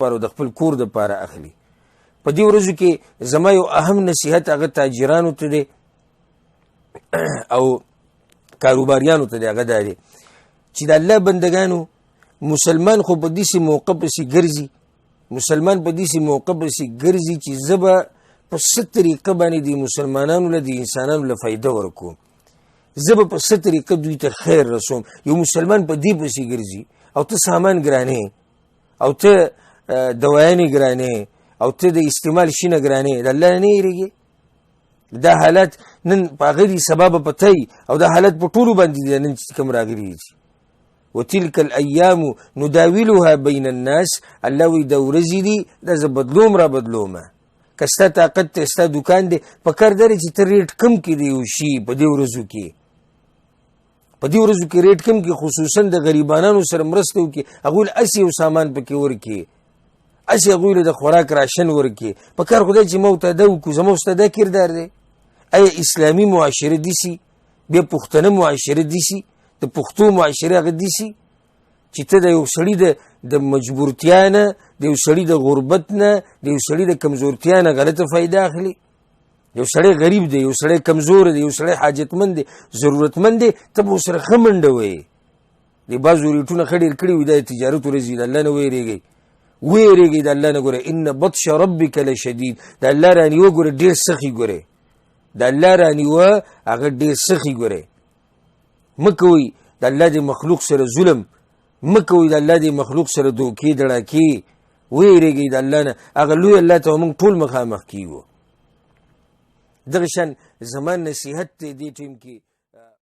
او د خپل کور دپاره اخلي. په دې ورځو کې زما یو اهم نصیحت هغه تاجرانو ته دی او کاروباریانو ته دی، هغه دا دی چې د الله بندګانو مسلمان خو په داسې موقع پسې ګرځي، مسلمان په داسې موقع پسې ګرځي چې زه به په څه طریقه باندې د مسلمانانو له د انسانانو له فایده ورکوم، زه به په څه طریقه دوی ته خیر رسوم. یو مسلمان په دې پسې ګرځي او ته سامان ګرانې او ته دوایانې ګرانې او ته د استعمال شي نه ګرانې، د الله نه یېرېږې. دا حالت نن په هغه دي سبا به پته او دا حالت په ټولو باندې دی نن چې کوم راغلي دي. وتلک الایام نداولها بین الناس، الله وایي دا ورځې دي دا زه بدلوم را بدلومه. که ستا طاقت ته ستا دوکان دی پکار دی چې ته ریټ کم کړي د یو شي په دې ورځو کې، په دې ورځو کې ریټ کم کړي، خصوصا د غریبانانو سره مرسته وکړي، هغوی له هسې یو سامان پکې ورکړي، هسې هغوی له د خوراک راشن ورکړي. پکار خدای چې ما ورته دا وکړو، زما ستا دا کردار دی. آیا اسلامي معاشره داسې بیا پښتنه معاشره داسې د پښتو معاشره هغه داسې چې ته د یو سړي د مجبورتیا نه، د یو سړي د غربت نه، د یو سړي د کمزورتیا نه غلطه فایده اخلي. یو سړی غریب دی، یو سړی کمزور دی، یو سړی حاجتمند دی، ضرورتمند دی، ته به ورسره ښه منډه وایې. د بعضو ریټونه ښه ډېر کړي وي، دا د تجارت ورځي، د الله نه ویرېږئ، ویرېږئ د الله نه. ګوره ان بطش ربک لشدید، د الله رانیوه ګوره ډېر سخي، ګوره د الله رانیوه هغه ډېر سخي. ګوره مه کوئ د الله د مخلوق سره ظلم، مه کوئ د الله د مخلوق سره دوکې دړاکې، ویرېږئ د الله نه. هغه لوی الله ته موږ ټول مخامخ کیږو. دغه شان زما نصیحت دی دې ټیم کې